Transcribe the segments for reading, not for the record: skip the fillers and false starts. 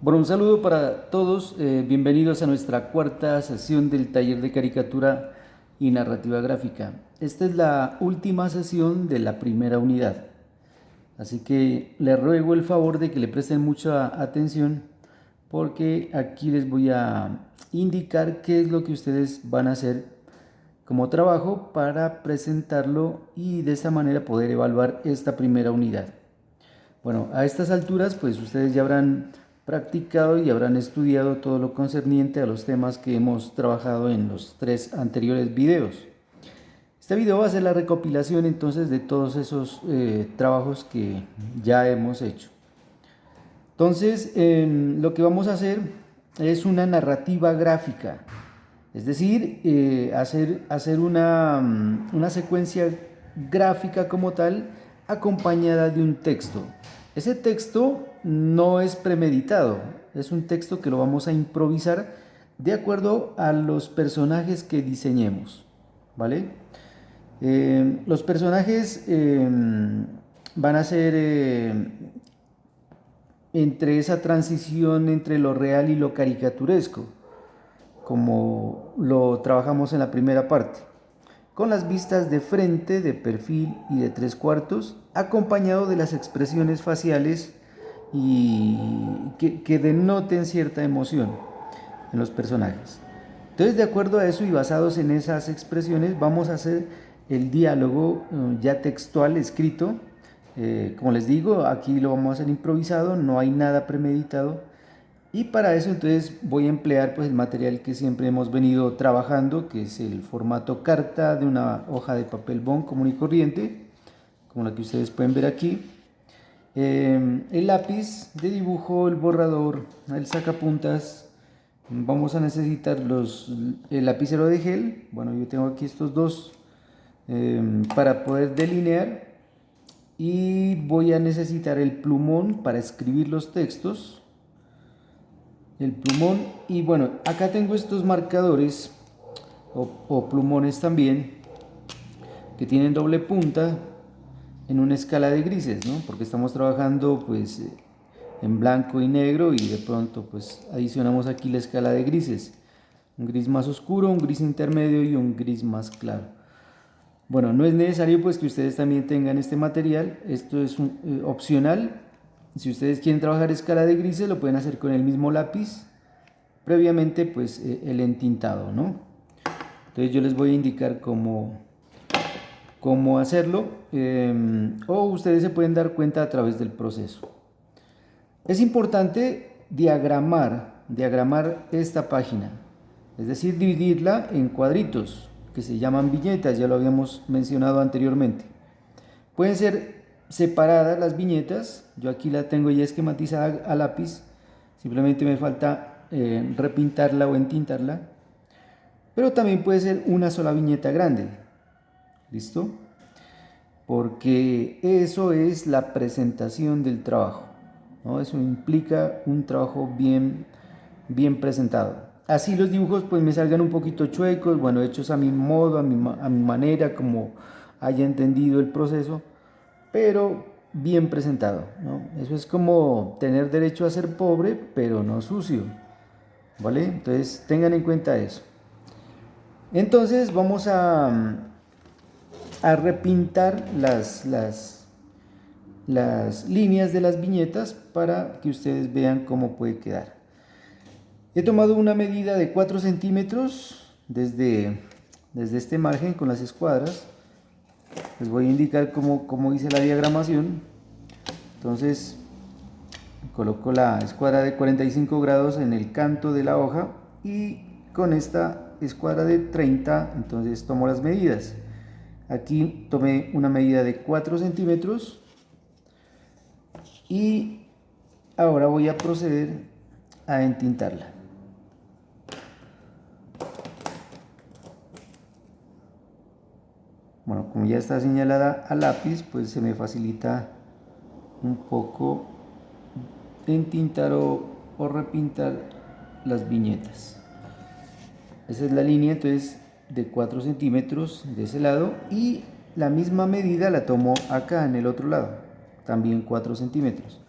Bueno, un saludo para todos, bienvenidos a nuestra cuarta sesión del taller de caricatura y narrativa gráfica. Esta es la última sesión de la primera unidad, así que les ruego el favor de que le presten mucha atención porque aquí les voy a indicar qué es lo que ustedes van a hacer como trabajo para presentarlo y de esta manera poder evaluar esta primera unidad. Bueno, a estas alturas pues ustedes ya habrán practicado y habrán estudiado todo lo concerniente a los temas que hemos trabajado en los 3 anteriores videos. Este video va a ser la recopilación entonces de todos esos trabajos que ya hemos hecho. Entonces, lo que vamos a hacer es una narrativa gráfica, es decir, hacer una secuencia gráfica como tal acompañada de un texto. Ese texto no es premeditado, es un texto que lo vamos a improvisar de acuerdo a los personajes que diseñemos, ¿vale? Los personajes van a ser entre esa transición entre lo real y lo caricaturesco, como lo trabajamos en la primera parte, con las vistas de frente, de perfil y de 3/4, acompañado de las expresiones faciales y que denoten cierta emoción en los personajes. Entonces, de acuerdo a eso y basados en esas expresiones, vamos a hacer el diálogo ya textual, escrito. Como les digo, aquí lo vamos a hacer improvisado, no hay nada premeditado. Y para eso entonces voy a emplear pues el material que siempre hemos venido trabajando, que es el formato carta de una hoja de papel bond común y corriente, como la que ustedes pueden ver aquí. El lápiz de dibujo, el borrador, el sacapuntas. Vamos a necesitar el lapicero de gel. Bueno, yo tengo aquí estos dos para poder delinear. Y voy a necesitar el plumón para escribir los textos. El plumón, y bueno, acá tengo estos marcadores o plumones también que tienen doble punta en una escala de grises, ¿no? Porque estamos trabajando pues en blanco y negro y de pronto pues adicionamos aquí la escala de grises, un gris más oscuro, un gris intermedio y un gris más claro. Bueno, no es necesario pues que ustedes también tengan este material, esto es opcional. Si ustedes quieren trabajar escala de grises lo pueden hacer con el mismo lápiz, previamente pues el entintado, ¿no? Entonces yo les voy a indicar cómo hacerlo, o ustedes se pueden dar cuenta a través del proceso. Es importante diagramar esta página, es decir, dividirla en cuadritos que se llaman viñetas, ya lo habíamos mencionado anteriormente. Pueden ser separadas las viñetas, yo aquí la tengo ya esquematizada a lápiz, simplemente me falta repintarla o entintarla, pero también puede ser una sola viñeta grande, ¿listo? Porque eso es la presentación del trabajo, ¿no? Eso implica un trabajo bien presentado. Así los dibujos pues me salgan un poquito chuecos, bueno, hechos a mi modo, a mi manera, como haya entendido el proceso, pero bien presentado, ¿no? Eso es como tener derecho a ser pobre, pero no sucio, ¿vale? Entonces tengan en cuenta eso. Entonces vamos a repintar las líneas de las viñetas para que ustedes vean cómo puede quedar. He tomado una medida de 4 centímetros desde este margen con las escuadras. Les voy a indicar cómo hice la diagramación. Entonces coloco la escuadra de 45 grados en el canto de la hoja y con esta escuadra de 30 entonces tomo las medidas. Aquí tomé una medida de 4 centímetros y ahora voy a proceder a entintarla. Bueno, como ya está señalada a lápiz, pues se me facilita un poco entintar o repintar las viñetas. Esa es la línea entonces de 4 centímetros de ese lado y la misma medida la tomo acá en el otro lado, también 4 centímetros.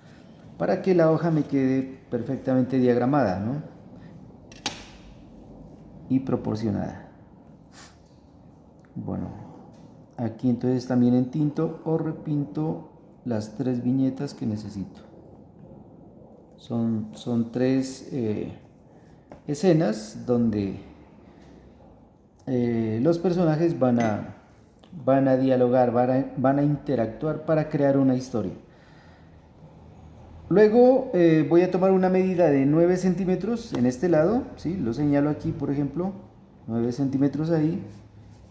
para que la hoja me quede perfectamente diagramada, ¿no? Y proporcionada. Bueno, aquí entonces también entinto o repinto las 3 viñetas que necesito. Son 3 escenas donde los personajes van a dialogar, van a interactuar para crear una historia. Luego voy a tomar una medida de 9 centímetros en este lado, ¿sí? Lo señalo aquí, por ejemplo, 9 centímetros ahí.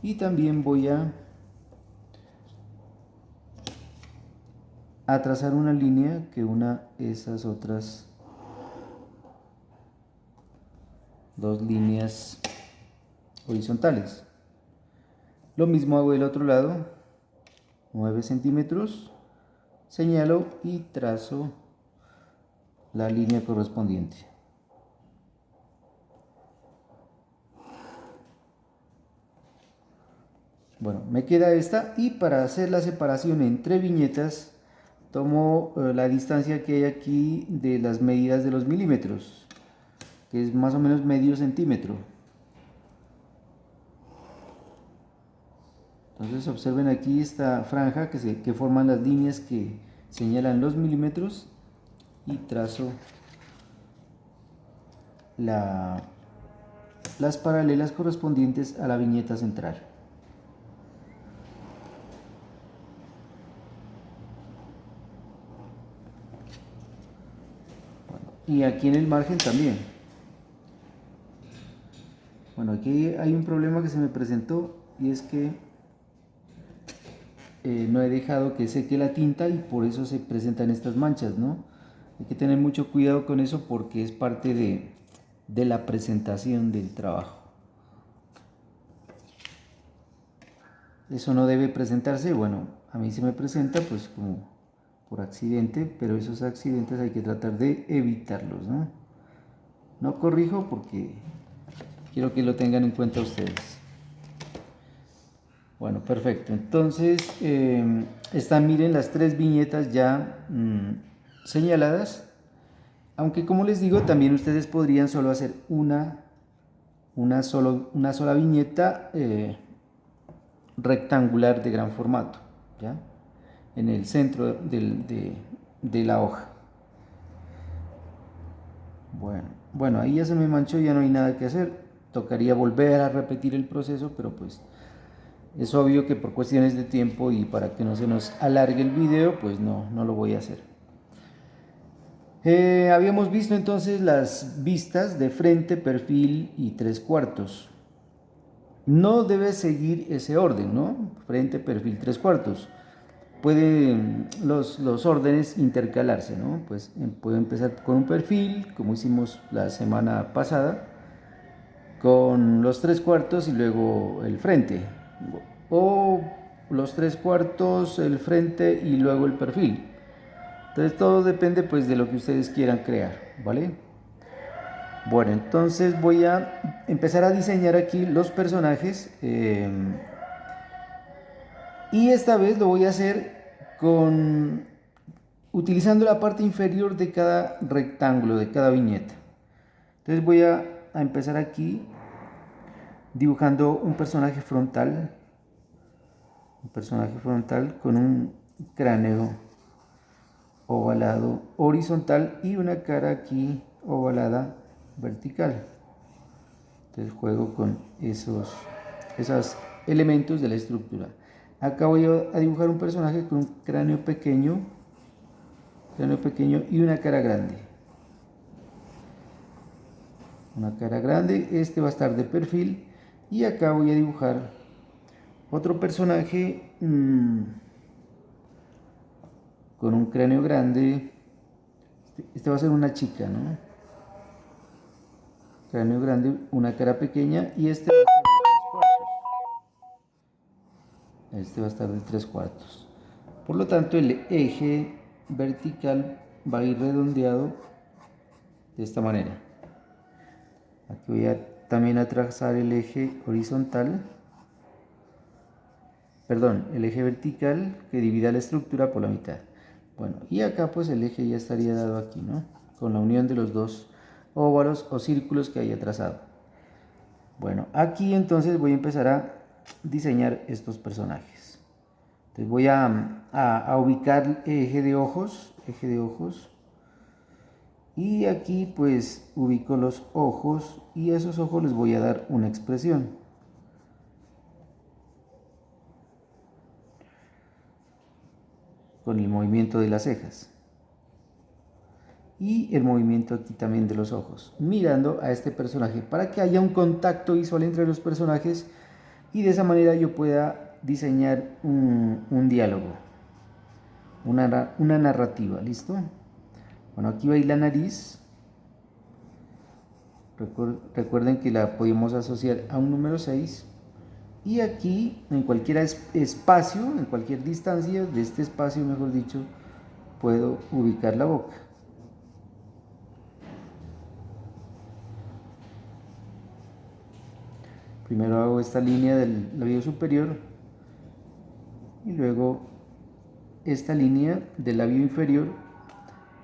Y también voy a trazar una línea que una esas otras 2 líneas horizontales. Lo mismo hago del otro lado, 9 centímetros, señalo y trazo la línea correspondiente. Bueno, me queda esta, y para hacer la separación entre viñetas tomo la distancia que hay aquí de las medidas de los milímetros, que es más o menos medio centímetro. Entonces observen aquí esta franja que forman las líneas que señalan los milímetros, y trazo las paralelas correspondientes a la viñeta central. Bueno, y aquí en el margen también. Bueno, aquí hay un problema que se me presentó, y es que no he dejado que seque la tinta y por eso se presentan estas manchas, ¿no? Hay que tener mucho cuidado con eso porque es parte de la presentación del trabajo. Eso no debe presentarse. Bueno, a mí se me presenta pues como por accidente, pero esos accidentes hay que tratar de evitarlos, ¿no? No corrijo porque quiero que lo tengan en cuenta ustedes. Bueno, perfecto. Entonces, están, miren, las 3 viñetas ya señaladas. Aunque, como les digo, también ustedes podrían solo hacer una sola viñeta rectangular de gran formato, ¿ya? En el centro de la hoja. Bueno, ahí ya se me manchó, ya no hay nada que hacer. Tocaría volver a repetir el proceso, pero pues es obvio que por cuestiones de tiempo y para que no se nos alargue el video, pues no lo voy a hacer. Habíamos visto entonces las vistas de frente, perfil y 3/4. No debe seguir ese orden, ¿no? Frente, perfil, 3/4. Pueden los órdenes intercalarse, ¿no? Pues puedo empezar con un perfil, como hicimos la semana pasada, con los 3/4 y luego el frente. O los 3/4, el frente y luego el perfil. Entonces todo depende pues de lo que ustedes quieran crear, ¿vale? Bueno, entonces voy a empezar a diseñar aquí los personajes, y esta vez lo voy a hacer utilizando la parte inferior de cada rectángulo, de cada viñeta. Entonces voy a empezar aquí dibujando un personaje frontal con un cráneo ovalado horizontal y una cara aquí ovalada vertical. Entonces juego con esos elementos de la estructura. Acá voy a dibujar un personaje con un cráneo pequeño y una cara grande. Este va a estar de perfil, y acá voy a dibujar otro personaje con un cráneo grande. Este va a ser una chica, ¿no? Cráneo grande, una cara pequeña, y este va a estar de 3/4. Por lo tanto, el eje vertical va a ir redondeado de esta manera. Aquí voy también a trazar el eje horizontal, el eje vertical que divida la estructura por la mitad. Bueno, y acá pues el eje ya estaría dado aquí, ¿no? Con la unión de los dos óvalos o círculos que haya trazado. Bueno, aquí entonces voy a empezar a diseñar estos personajes. Entonces voy a ubicar eje de ojos, y aquí pues ubico los ojos y a esos ojos les voy a dar una expresión. Con el movimiento de las cejas. Y el movimiento aquí también de los ojos, mirando a este personaje para que haya un contacto visual entre los personajes y de esa manera yo pueda diseñar un diálogo, una narrativa, ¿listo? Bueno, aquí va a ir la nariz. Recuerden que la podemos asociar a un número 6 y aquí en cualquier espacio, en cualquier distancia de este espacio, mejor dicho, puedo ubicar la boca. Primero hago esta línea del labio superior y luego esta línea del labio inferior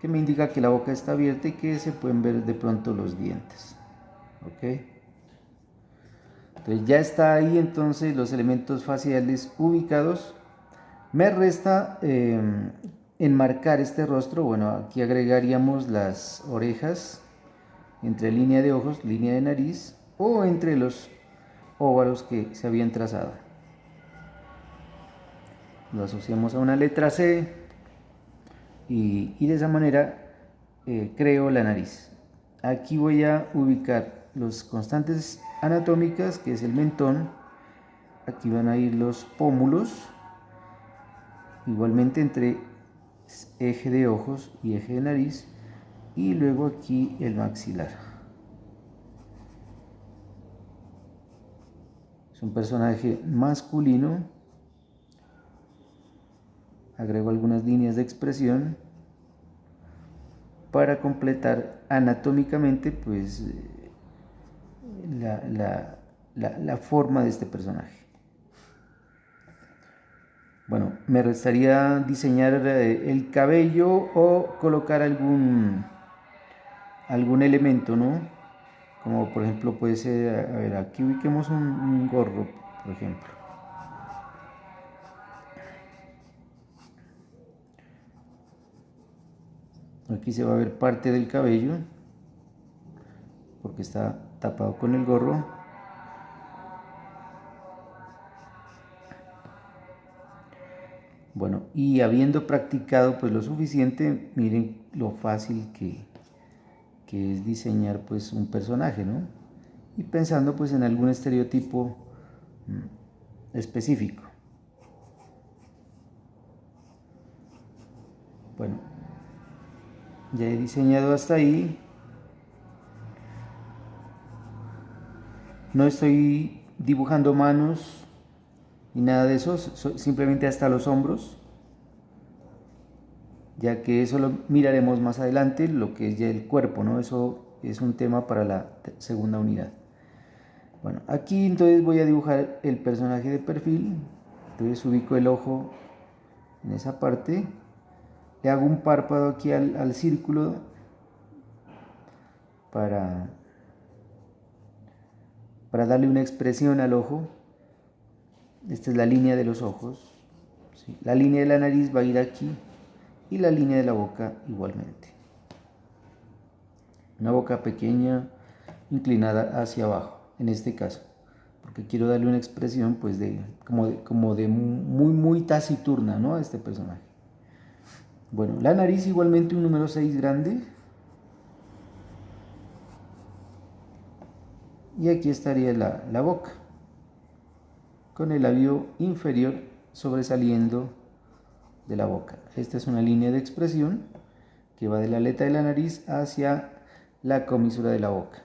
que me indica que la boca está abierta y que se pueden ver de pronto los dientes. ¿Ok? Entonces ya está ahí entonces los elementos faciales ubicados. Me resta enmarcar este rostro. Bueno, aquí agregaríamos las orejas entre línea de ojos, línea de nariz o entre los óvalos que se habían trazado. Lo asociamos a una letra C y de esa manera creo la nariz. Aquí voy a ubicar los constantes anatómicas, que es el mentón. Aquí van a ir los pómulos, igualmente entre eje de ojos y eje de nariz, y luego aquí el maxilar. Es un personaje masculino. Agrego algunas líneas de expresión para completar anatómicamente pues la forma de este personaje. Bueno, me restaría diseñar el cabello o colocar algún elemento, ¿no? Como por ejemplo puede ser, a ver, aquí ubiquemos un gorro, por ejemplo. Aquí se va a ver parte del cabello porque está tapado con el gorro. Bueno, y habiendo practicado pues lo suficiente, miren lo fácil que es diseñar pues un personaje, ¿no? Y pensando pues en algún estereotipo específico. Bueno, ya he diseñado hasta ahí. No estoy dibujando manos ni nada de eso, simplemente hasta los hombros, ya que eso lo miraremos más adelante, lo que es ya el cuerpo, ¿no? Eso es un tema para la segunda unidad. Bueno, aquí entonces voy a dibujar el personaje de perfil. Entonces ubico el ojo en esa parte, le hago un párpado aquí al círculo para darle una expresión al ojo. Esta es la línea de los ojos, ¿sí? La línea de la nariz va a ir aquí y la línea de la boca igualmente. Una boca pequeña inclinada hacia abajo, en este caso, porque quiero darle una expresión pues como de muy taciturna, ¿no? A este personaje. Bueno, la nariz igualmente un número 6 grande. Y aquí estaría la boca, con el labio inferior sobresaliendo de la boca. Esta es una línea de expresión que va de la aleta de la nariz hacia la comisura de la boca.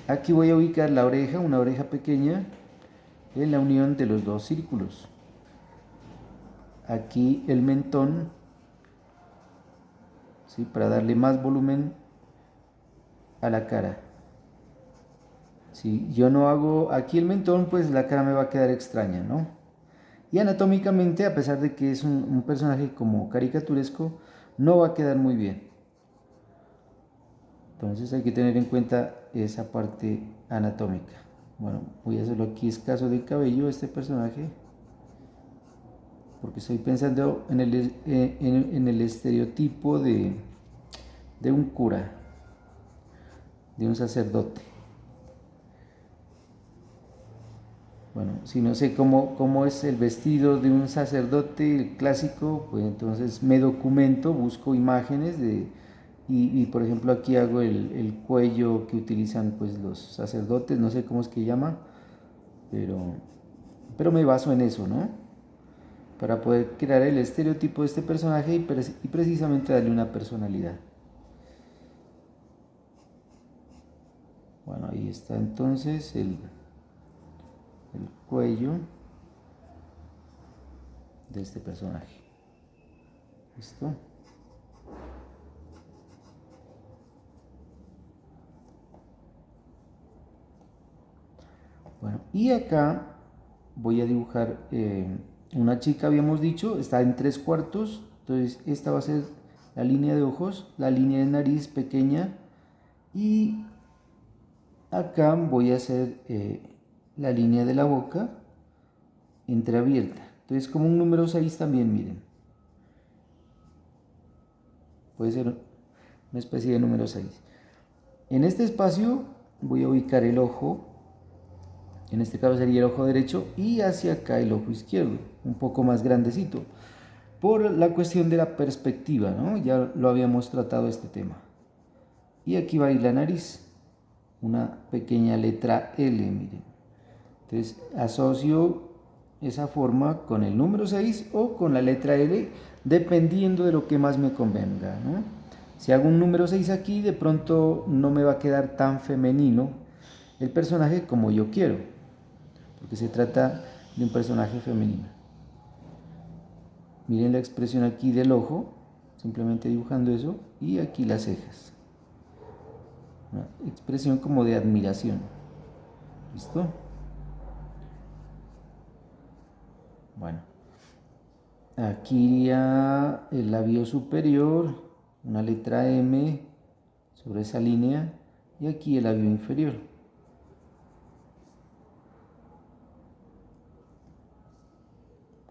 Aquí voy a ubicar la oreja, una oreja pequeña, en la unión de los dos círculos. Aquí el mentón, ¿sí? Para darle más volumen a la cara. Si yo no hago aquí el mentón, pues la cara me va a quedar extraña, ¿no? Y anatómicamente, a pesar de que es un personaje como caricaturesco, no va a quedar muy bien. Entonces hay que tener en cuenta esa parte anatómica. Bueno, voy a hacerlo aquí escaso de cabello este personaje, porque estoy pensando en el estereotipo de un cura, de un sacerdote. Bueno, si no sé cómo es el vestido de un sacerdote clásico, pues entonces me documento, busco imágenes por ejemplo aquí hago el cuello que utilizan pues los sacerdotes, no sé cómo es que llama, pero, pero me baso en eso, ¿no? Para poder crear el estereotipo de este personaje y precisamente darle una personalidad. Bueno, ahí está entonces el cuello de este personaje. ¿Listo? Bueno, y acá voy a dibujar una chica, habíamos dicho, está en 3/4, entonces esta va a ser la línea de ojos, la línea de nariz pequeña y acá voy a hacer la línea de la boca entreabierta. Entonces como un número 6 también, miren. Puede ser una especie de número 6. En este espacio voy a ubicar el ojo, en este caso sería el ojo derecho, y hacia acá el ojo izquierdo, un poco más grandecito, por la cuestión de la perspectiva, ¿no? Ya lo habíamos tratado este tema. Y aquí va a ir la nariz, una pequeña letra L, miren. Entonces asocio esa forma con el número 6 o con la letra L, dependiendo de lo que más me convenga, ¿no? Si hago un número 6 aquí, de pronto no me va a quedar tan femenino el personaje como yo quiero, porque se trata de un personaje femenino. Miren la expresión aquí del ojo, simplemente dibujando eso, y aquí las cejas. Una expresión como de admiración. ¿Listo? Bueno, aquí iría el labio superior, una letra M sobre esa línea, y aquí el labio inferior.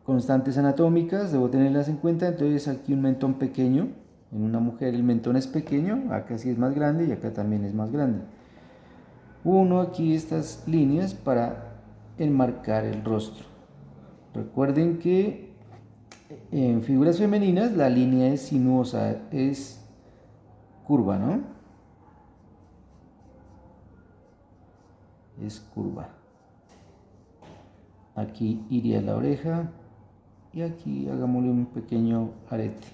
Constantes anatómicas, debo tenerlas en cuenta, entonces aquí un mentón pequeño, en una mujer el mentón es pequeño, acá sí es más grande y acá también es más grande. Uno aquí estas líneas para enmarcar el rostro. Recuerden que en figuras femeninas la línea es sinuosa, es curva, ¿no? Es curva. Aquí iría la oreja y aquí hagámosle un pequeño arete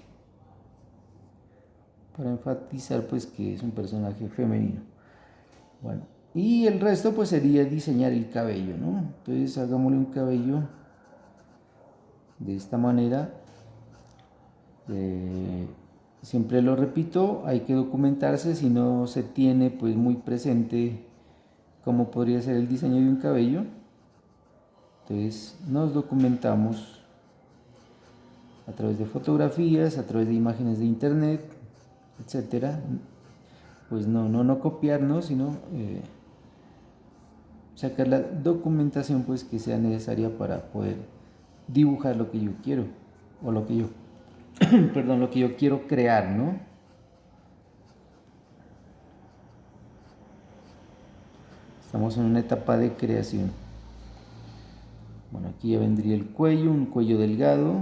para enfatizar pues que es un personaje femenino. Bueno, y el resto pues sería diseñar el cabello, ¿no? Entonces hagámosle un cabello de esta manera. Siempre lo repito, hay que documentarse si no se tiene pues muy presente cómo podría ser el diseño de un cabello. Entonces nos documentamos a través de fotografías, a través de imágenes de internet, etcétera. Pues no copiarnos, sino sacar la documentación pues que sea necesaria para poder dibujar lo que yo quiero o lo que yo perdón, lo que yo quiero crear, ¿no? Estamos en una etapa de creación. Bueno, aquí ya vendría el cuello, un cuello delgado.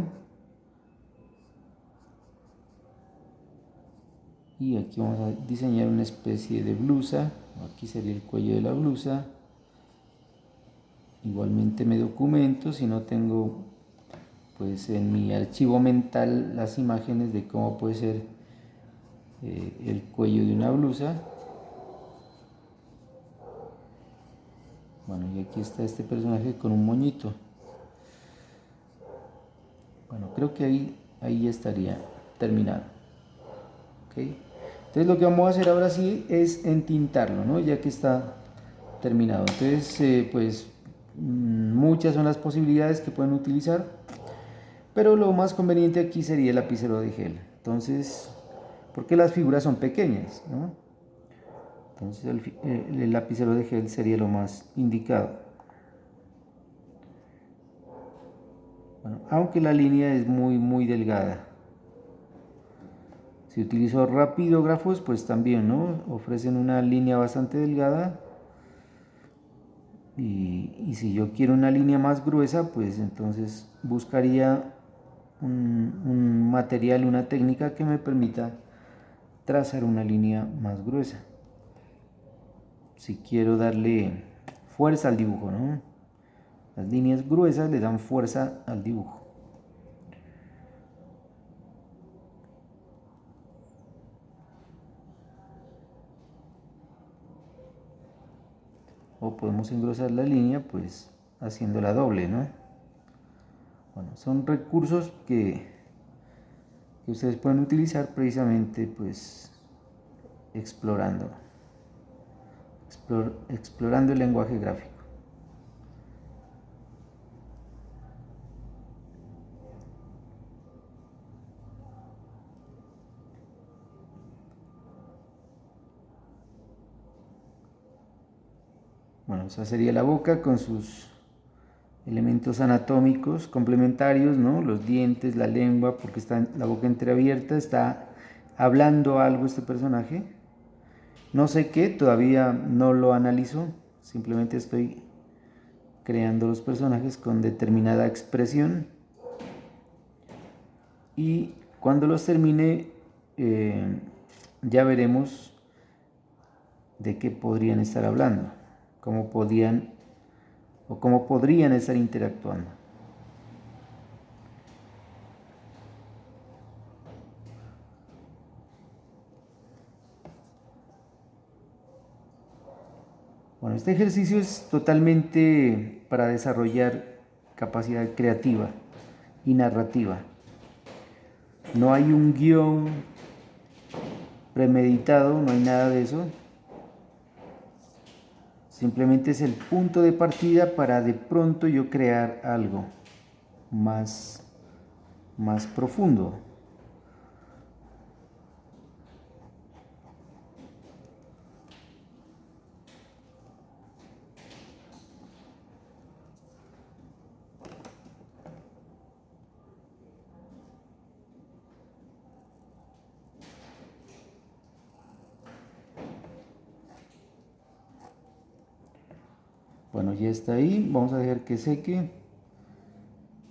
Y aquí vamos a diseñar una especie de blusa. Aquí sería el cuello de la blusa. Igualmente me documento si no tengo pues en mi archivo mental las imágenes de cómo puede ser el cuello de una blusa. Bueno, y aquí está este personaje con un moñito. Bueno, creo que ahí ya estaría terminado. ¿Okay? Entonces lo que vamos a hacer ahora sí es entintarlo, ¿no? Ya que está terminado. Entonces, pues muchas son las posibilidades que pueden utilizar, pero lo más conveniente aquí sería el lapicero de gel. Entonces, porque las figuras son pequeñas, ¿no? Entonces el lapicero de gel sería lo más indicado. Bueno, aunque la línea es muy delgada. Si utilizo rapidógrafos, pues también, ¿no? Ofrecen una línea bastante delgada. Y si yo quiero una línea más gruesa, pues entonces buscaría un material, una técnica que me permita trazar una línea más gruesa. Si quiero darle fuerza al dibujo, ¿no? Las líneas gruesas le dan fuerza al dibujo. O podemos engrosar la línea, pues haciéndola doble, ¿no? Bueno, son recursos que ustedes pueden utilizar precisamente, pues, explorando el lenguaje gráfico. Bueno, esa sería la boca con sus elementos anatómicos complementarios, ¿no? Los dientes, la lengua, porque está la boca entreabierta, está hablando algo este personaje. No sé qué, todavía no lo analizo, simplemente estoy creando los personajes con determinada expresión. Y cuando los termine, ya veremos de qué podrían estar hablando, cómo podrían estar interactuando. Bueno, este ejercicio es totalmente para desarrollar capacidad creativa y narrativa. No hay un guión premeditado, no hay nada de eso. Simplemente es el punto de partida para de pronto yo crear algo más profundo. Bueno, ya está ahí, vamos a dejar que seque.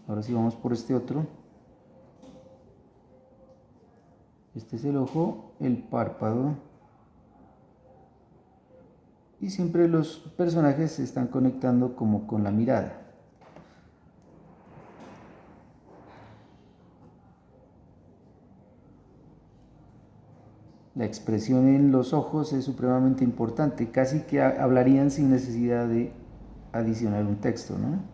Ahora sí vamos por este otro. Este es el ojo, el párpado. Y siempre los personajes se están conectando como con la mirada. La expresión en los ojos es supremamente importante, casi que hablarían sin necesidad de adicionar un texto, ¿no?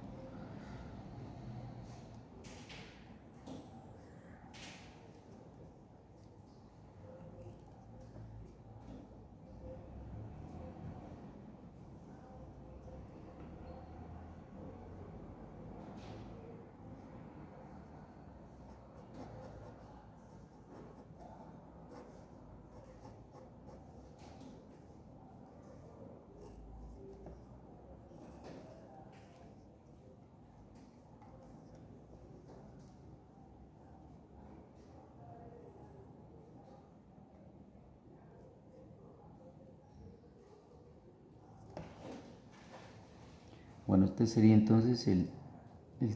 Bueno, este sería entonces el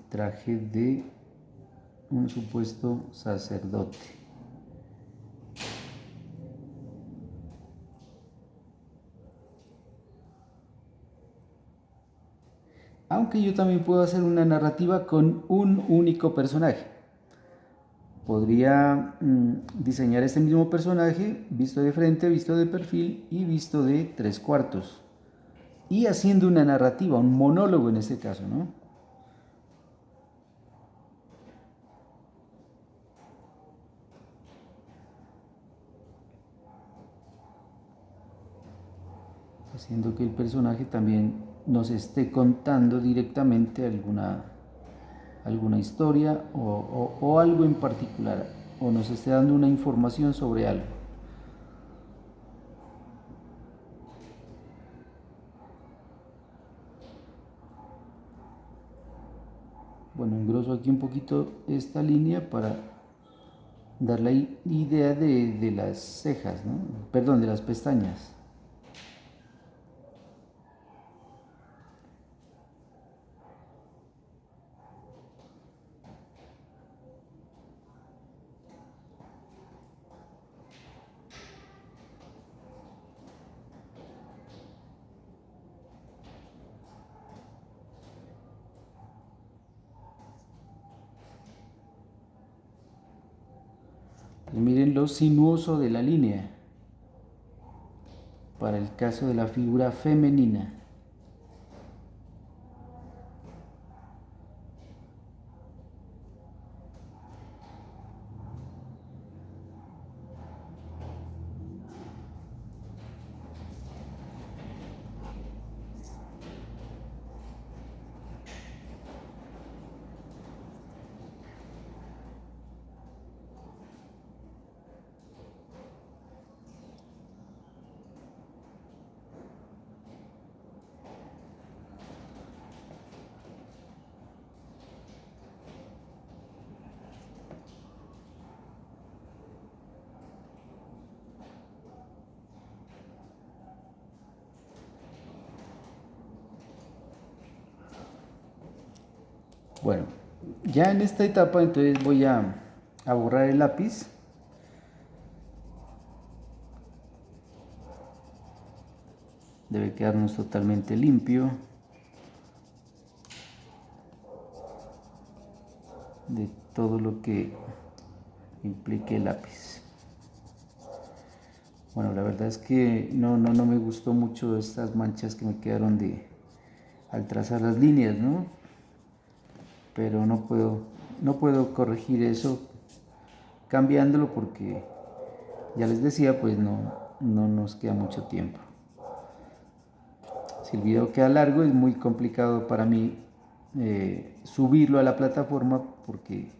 traje de un supuesto sacerdote. Aunque yo también puedo hacer una narrativa con un único personaje. Podría diseñar este mismo personaje visto de frente, visto de perfil y visto de 3/4. Y haciendo una narrativa, un monólogo en este caso, ¿no? haciendo que el personaje también nos esté contando directamente alguna historia o algo en particular, o nos esté dando una información sobre algo. Bueno, engroso aquí un poquito esta línea para dar la idea de las cejas, ¿no? Perdón, de las pestañas. Y miren lo sinuoso de la línea para el caso de la figura femenina. Bueno, ya en esta etapa entonces voy a borrar el lápiz. Debe quedarnos totalmente limpio de todo lo que implique el lápiz. Bueno, la verdad es que no me gustó mucho estas manchas que me quedaron al trazar las líneas, ¿no? Pero no puedo corregir eso cambiándolo porque ya les decía, pues no nos queda mucho tiempo. Si el video queda largo, es muy complicado para mí subirlo a la plataforma porque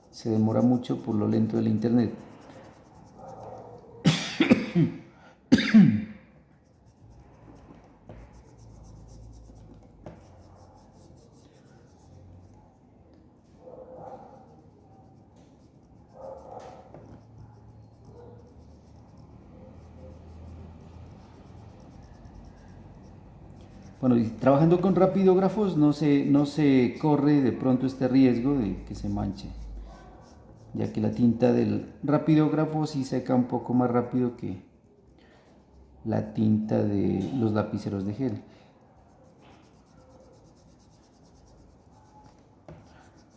se demora mucho por lo lento del internet. Bueno, y trabajando con rapidógrafos no se corre de pronto este riesgo de que se manche, ya que la tinta del rapidógrafo sí seca un poco más rápido que la tinta de los lapiceros de gel.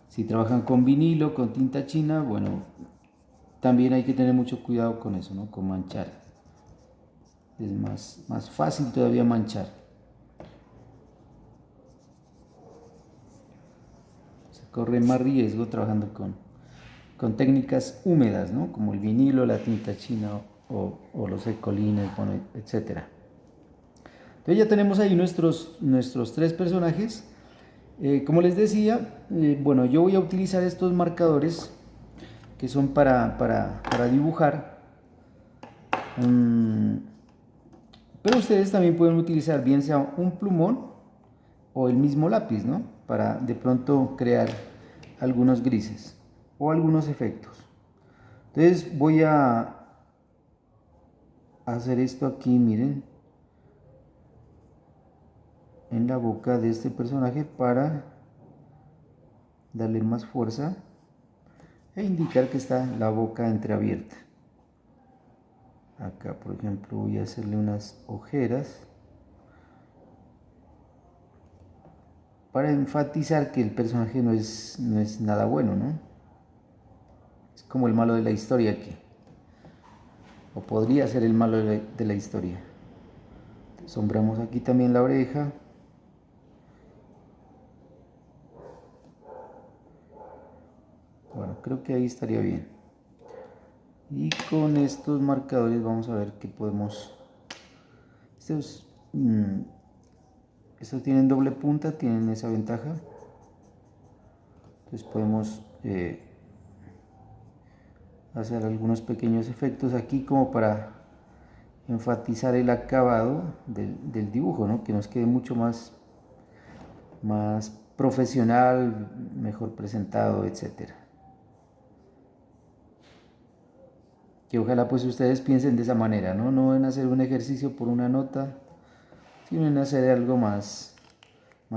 Si trabajan con vinilo, con tinta china, bueno, también hay que tener mucho cuidado con eso, ¿no? Con manchar. Es más fácil todavía manchar. Se corre más riesgo trabajando con técnicas húmedas, ¿no? Como el vinilo, la tinta china o los ecolines, bueno, etc. Entonces ya tenemos ahí nuestros tres personajes. Como les decía, bueno, yo voy a utilizar estos marcadores que son para dibujar. Pero ustedes también pueden utilizar bien sea un plumón o el mismo lápiz, ¿no? Para de pronto crear algunos grises o algunos efectos. Entonces voy a hacer esto aquí, miren, en la boca de este personaje para darle más fuerza e indicar que está la boca entreabierta. Acá, por ejemplo, voy a hacerle unas ojeras para enfatizar que el personaje no es nada bueno, ¿no? Es como el malo de la historia aquí, o podría ser el malo de la historia. Sombramos aquí también la oreja. Bueno, creo que ahí estaría bien. Y con estos marcadores vamos a ver qué podemos... Esto es estos tienen doble punta, tienen esa ventaja. Entonces podemos hacer algunos pequeños efectos aquí como para enfatizar el acabado del dibujo, ¿no? Que nos quede mucho más profesional, mejor presentado, etcétera. Que ojalá pues ustedes piensen de esa manera, ¿no? No en hacer un ejercicio por una nota, sino en hacer algo más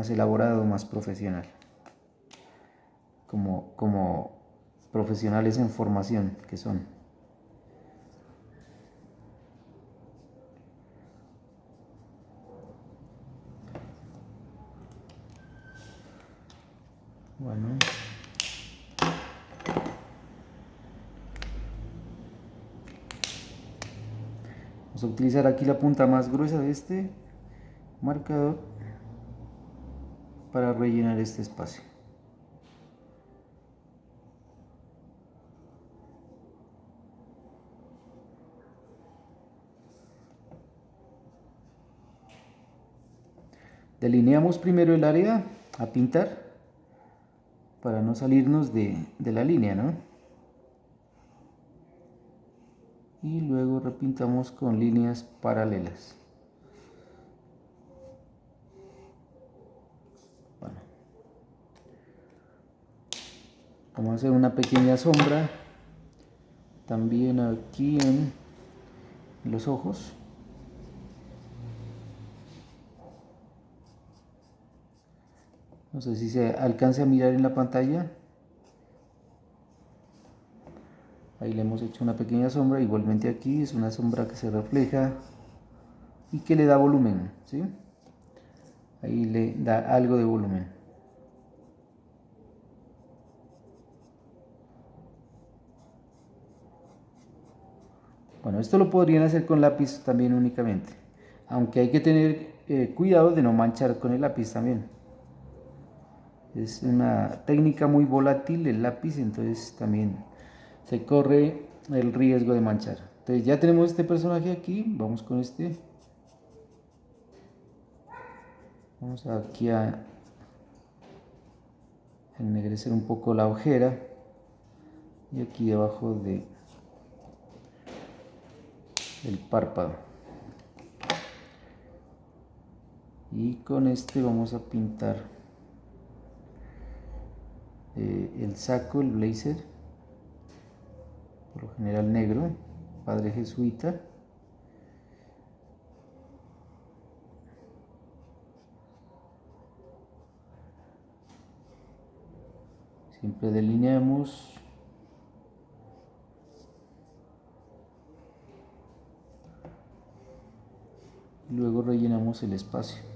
elaborado, más profesional. Como profesionales en formación que son. Bueno. Vamos a utilizar aquí la punta más gruesa de este marcador para rellenar este espacio. Delineamos primero el área a pintar para no salirnos de la línea, ¿no? Y luego repintamos con líneas paralelas. Bueno. Vamos a hacer una pequeña sombra también aquí en los ojos. No sé si se alcance a mirar en la pantalla. Ahí le hemos hecho una pequeña sombra. Igualmente aquí es una sombra que se refleja y que le da volumen, ¿sí? Ahí le da algo de volumen. Bueno, esto lo podrían hacer con lápiz también únicamente, aunque hay que tener cuidado de no manchar con el lápiz también. Es una técnica muy volátil el lápiz, entonces también se corre el riesgo de manchar. Entonces ya tenemos este personaje aquí, vamos con este. Vamos aquí a ennegrecer un poco la ojera y aquí debajo de el párpado. Y con este vamos a pintar el saco, el blazer, por lo general negro, padre jesuita. Siempre delineamos. Y luego rellenamos el espacio.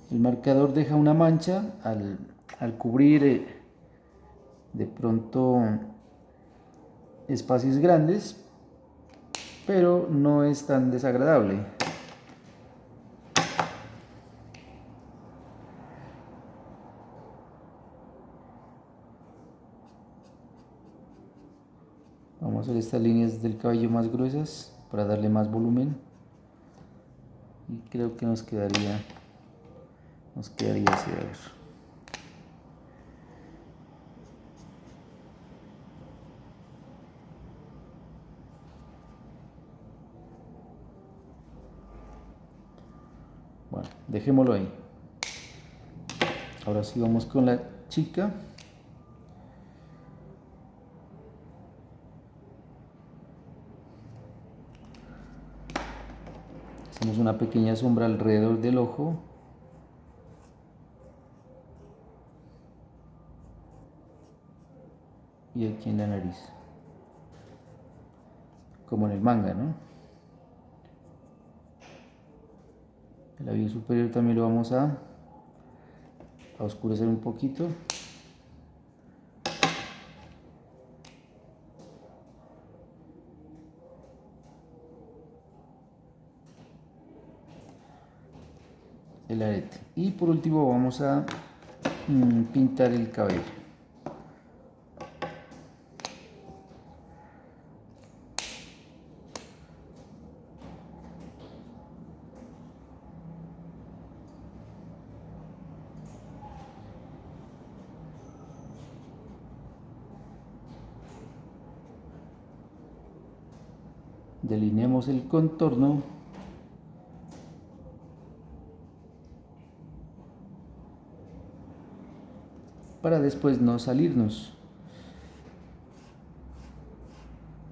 El marcador deja una mancha al cubrir de pronto espacios grandes, pero no es tan desagradable. Vamos a hacer estas líneas del cabello más gruesas para darle más volumen. Y creo que nos quedaría así, a ver. Bueno, dejémoslo ahí. Ahora sí vamos con la chica. Hacemos una pequeña sombra alrededor del ojo. Y aquí en la nariz. Como en el manga, ¿no? El labio superior también lo vamos a oscurecer un poquito. El arete. Y por último vamos a pintar el cabello. Delineamos el contorno. Para después no salirnos.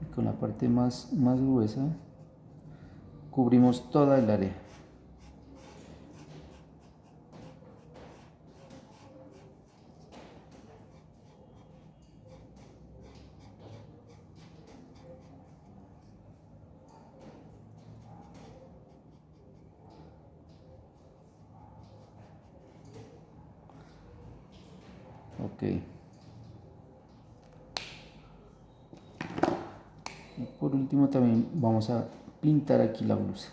Y con la parte más gruesa cubrimos toda el área. Ok. Y por último también vamos a pintar aquí la blusa.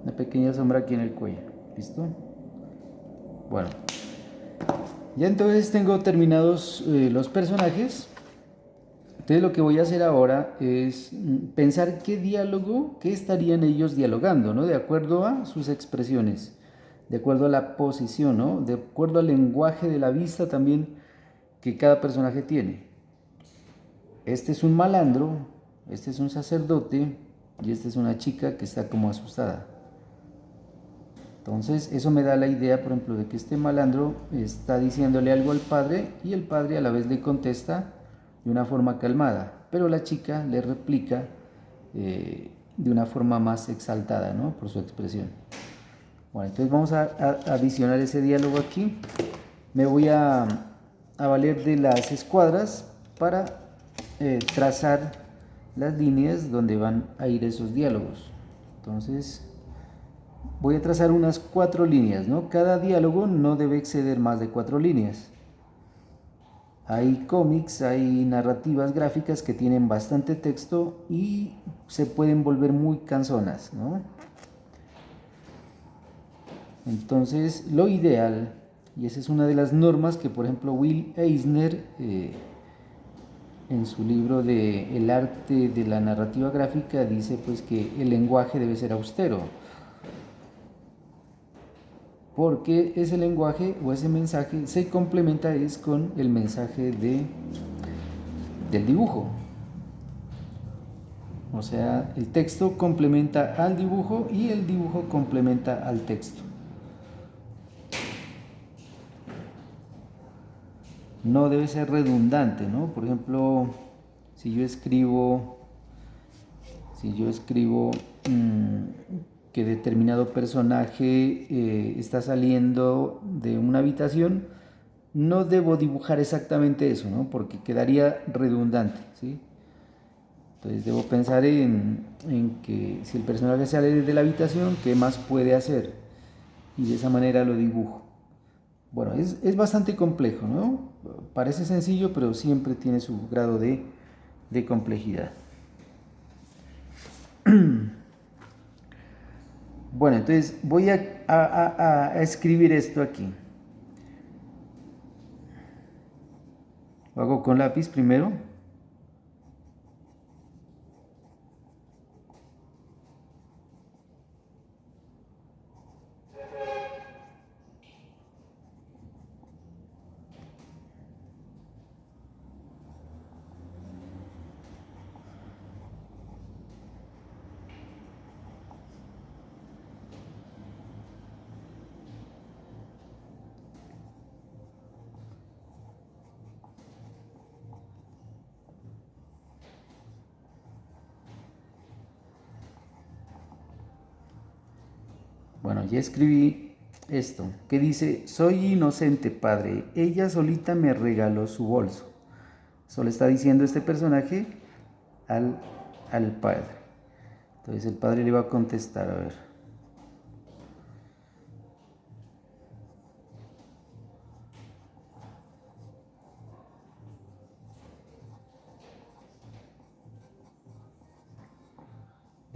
Una pequeña sombra aquí en el cuello. ¿Listo? Bueno. Ya entonces tengo terminados los personajes. Entonces lo que voy a hacer ahora es pensar qué diálogo, qué estarían ellos dialogando, ¿no? De acuerdo a sus expresiones, de acuerdo a la posición, ¿no? De acuerdo al lenguaje de la vista también que cada personaje tiene. Este es un malandro, este es un sacerdote y esta es una chica que está como asustada. Entonces eso me da la idea, por ejemplo, de que este malandro está diciéndole algo al padre y el padre a la vez le contesta de una forma calmada, pero la chica le replica de una forma más exaltada, ¿no? Por su expresión. Bueno, entonces vamos a adicionar ese diálogo aquí. Me voy a valer de las escuadras para trazar las líneas donde van a ir esos diálogos. Entonces voy a trazar unas 4 líneas, ¿no? Cada diálogo no debe exceder más de 4 líneas. Hay cómics, hay narrativas gráficas que tienen bastante texto y se pueden volver muy cansonas, ¿no? Entonces, lo ideal, y esa es una de las normas que, por ejemplo, Will Eisner, en su libro de El arte de la narrativa gráfica, dice pues que el lenguaje debe ser austero, porque ese lenguaje o ese mensaje se complementa es con el mensaje del dibujo. O sea, el texto complementa al dibujo y el dibujo complementa al texto. No debe ser redundante, ¿no? Por ejemplo, si yo escribo que determinado personaje está saliendo de una habitación, no debo dibujar exactamente eso, ¿no? Porque quedaría redundante, ¿sí? Entonces debo pensar en que si el personaje sale de la habitación, ¿qué más puede hacer? Y de esa manera lo dibujo. Bueno, es bastante complejo, ¿no? Parece sencillo, pero siempre tiene su grado de complejidad. Bueno, entonces voy a escribir esto aquí. Lo hago con lápiz primero. Bueno, ya escribí esto, que dice, soy inocente, padre, ella solita me regaló su bolso. Eso le está diciendo este personaje al padre. Entonces el padre le va a contestar, a ver.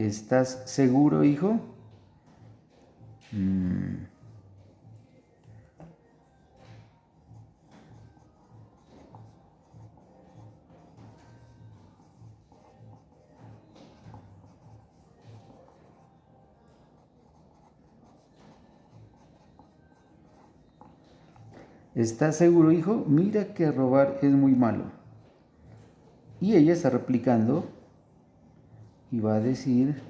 ¿Estás seguro, hijo? Mm, ¿Estás seguro, hijo? Mira que robar es muy malo. Y ella está replicando y va a decir,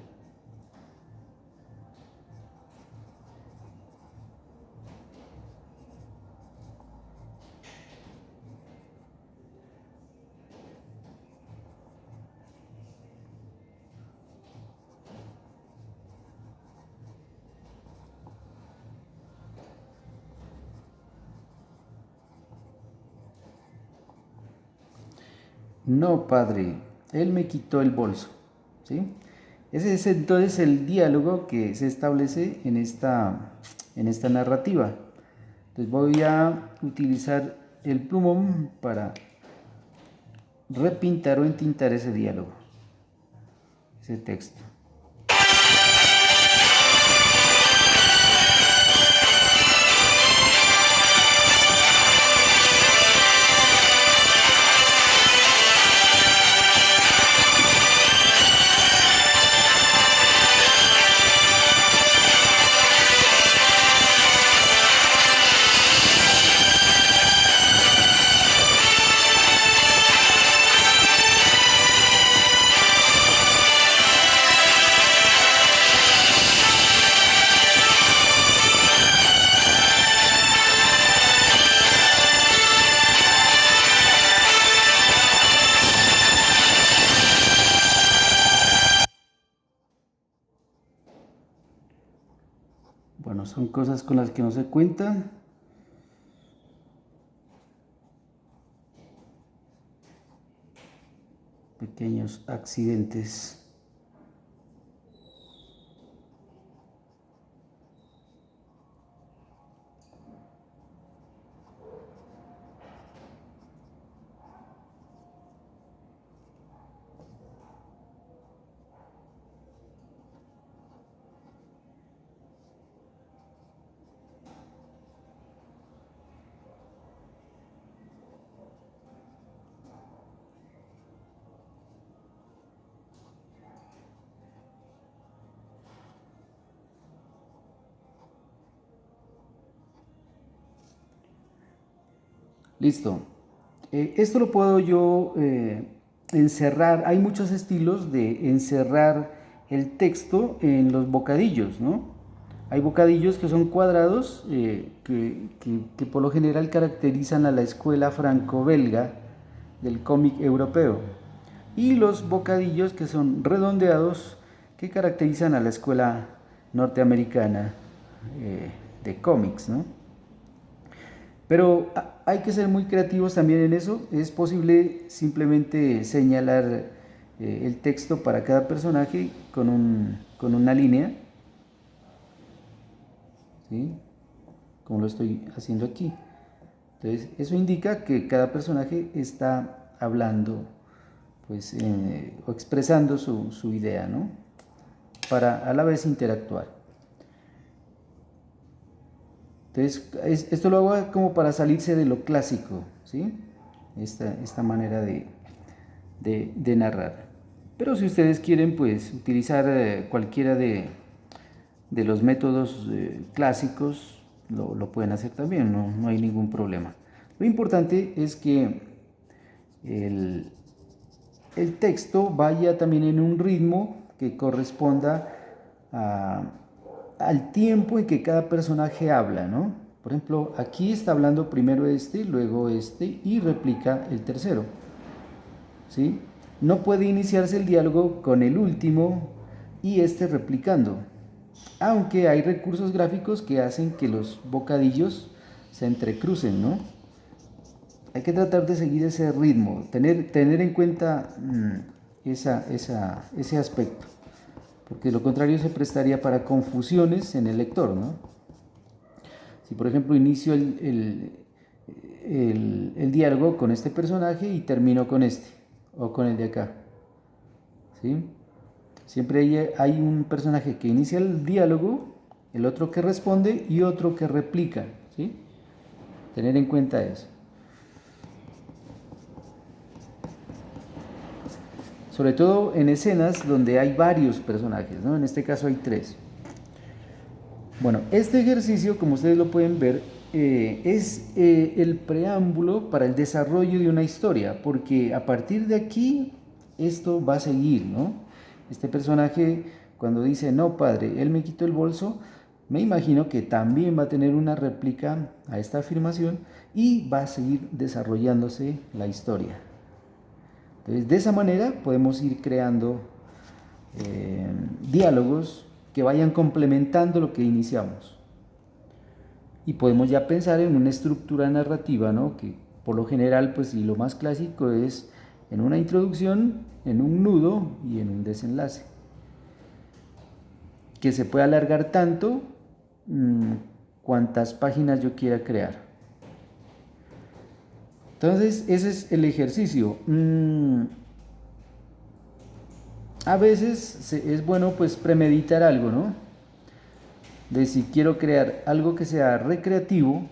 no, padre, él me quitó el bolso. ¿Sí? Ese es entonces el diálogo que se establece en esta narrativa. Entonces voy a utilizar el plumón para repintar o entintar ese diálogo, ese texto. Bueno, son cosas con las que no se cuentan. Pequeños accidentes. Listo. Esto lo puedo yo encerrar. Hay muchos estilos de encerrar el texto en los bocadillos, ¿no? Hay bocadillos que son cuadrados, que por lo general caracterizan a la escuela franco-belga del cómic europeo. Y los bocadillos que son redondeados, que caracterizan a la escuela norteamericana de cómics, ¿no? Pero hay que ser muy creativos también en eso. Es posible simplemente señalar el texto para cada personaje con una línea, ¿sí? Como lo estoy haciendo aquí. Entonces, eso indica que cada personaje está hablando, pues, o expresando su idea, ¿no? Para a la vez interactuar. Entonces, esto lo hago como para salirse de lo clásico, ¿sí? Esta manera de narrar. Pero si ustedes quieren, pues, utilizar cualquiera de los métodos clásicos, lo pueden hacer también, no hay ningún problema. Lo importante es que el, el texto vaya también en un ritmo que corresponda a, al tiempo en que cada personaje habla, ¿no? Por ejemplo, aquí está hablando primero este, luego este y replica el tercero, ¿sí? No puede iniciarse el diálogo con el último y este replicando, aunque hay recursos gráficos que hacen que los bocadillos se entrecrucen, ¿no? Hay que tratar de seguir ese ritmo, tener en cuenta ese aspecto, porque lo contrario se prestaría para confusiones en el lector, ¿no? Si por ejemplo inicio el diálogo con este personaje y termino con este, o con el de acá, ¿sí? Siempre hay un personaje que inicia el diálogo, el otro que responde y otro que replica, ¿sí? Tener en cuenta eso. Sobre todo en escenas donde hay varios personajes, ¿no? En este caso hay 3. Bueno, este ejercicio, como ustedes lo pueden ver, es el preámbulo para el desarrollo de una historia, porque a partir de aquí esto va a seguir, ¿no? Este personaje, cuando dice, no padre, él me quitó el bolso, me imagino que también va a tener una réplica a esta afirmación y va a seguir desarrollándose la historia. Entonces, de esa manera podemos ir creando diálogos que vayan complementando lo que iniciamos. Y podemos ya pensar en una estructura narrativa, ¿no? Que por lo general, pues, y lo más clásico es en una introducción, en un nudo y en un desenlace. Que se puede alargar tanto cuantas páginas yo quiera crear. Entonces, ese es el ejercicio. A veces es bueno pues premeditar algo, ¿no? De si quiero crear algo que sea recreativo,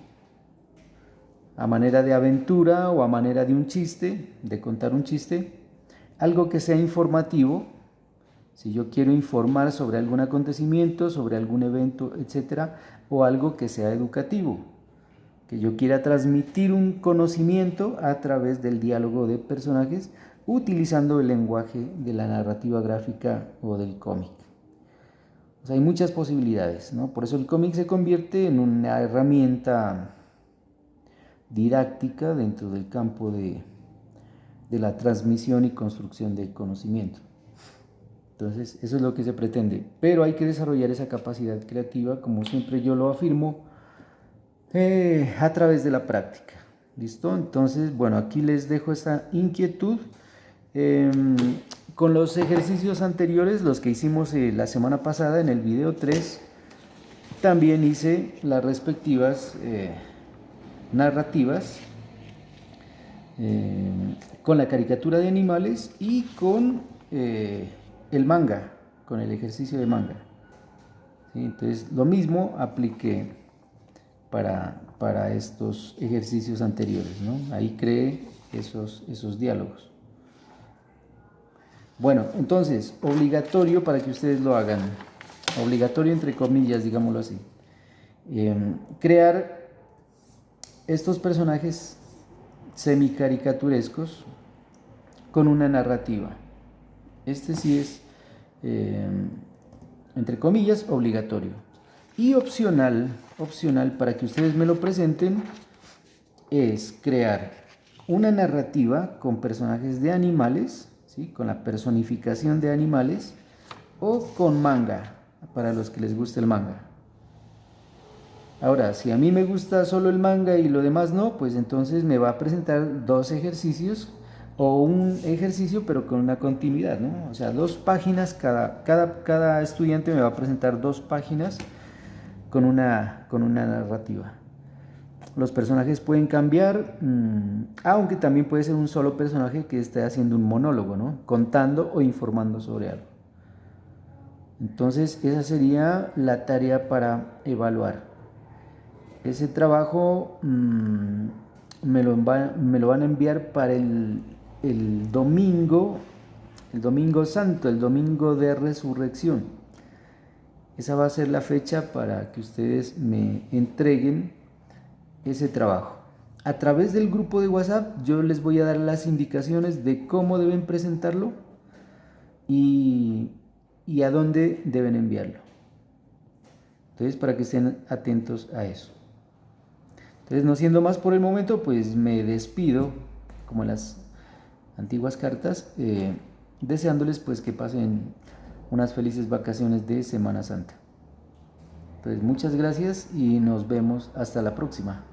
a manera de aventura o a manera de un chiste, de contar un chiste, algo que sea informativo, si yo quiero informar sobre algún acontecimiento, sobre algún evento, etcétera, o algo que sea educativo, que yo quiera transmitir un conocimiento a través del diálogo de personajes utilizando el lenguaje de la narrativa gráfica o del cómic. O sea, hay muchas posibilidades, ¿no? Por eso el cómic se convierte en una herramienta didáctica dentro del campo de la transmisión y construcción del conocimiento. Entonces, eso es lo que se pretende. Pero hay que desarrollar esa capacidad creativa, como siempre yo lo afirmo, a través de la práctica. ¿Listo? Entonces, bueno, aquí les dejo esta inquietud. Con los ejercicios anteriores, los que hicimos la semana pasada en el video 3, también hice las respectivas narrativas con la caricatura de animales y con el manga, con el ejercicio de manga. ¿Sí? Entonces, lo mismo apliqué para estos ejercicios anteriores, ¿no? Ahí creé esos diálogos. Bueno, entonces, obligatorio para que ustedes lo hagan, obligatorio entre comillas, digámoslo así, crear estos personajes semicaricaturescos con una narrativa. Este sí es, entre comillas, obligatorio. Y opcional para que ustedes me lo presenten, es crear una narrativa con personajes de animales, ¿sí? Con la personificación de animales, o con manga, para los que les guste el manga. Ahora, si a mí me gusta solo el manga y lo demás no, pues entonces me va a presentar 2 ejercicios o un ejercicio pero con una continuidad, ¿no? O sea, 2 páginas, cada estudiante me va a presentar 2 páginas con una narrativa. Los personajes pueden cambiar, aunque también puede ser un solo personaje que esté haciendo un monólogo, ¿no? Contando o informando sobre algo. Entonces, esa sería la tarea para evaluar. Ese trabajo me lo van a enviar para el domingo santo, el domingo de resurrección. Esa va a ser la fecha para que ustedes me entreguen ese trabajo. A través del grupo de WhatsApp yo les voy a dar las indicaciones de cómo deben presentarlo y a dónde deben enviarlo. Entonces, para que estén atentos a eso. Entonces, no siendo más por el momento, pues me despido, como en las antiguas cartas, deseándoles pues que pasen unas felices vacaciones de Semana Santa. Entonces, muchas gracias y nos vemos hasta la próxima.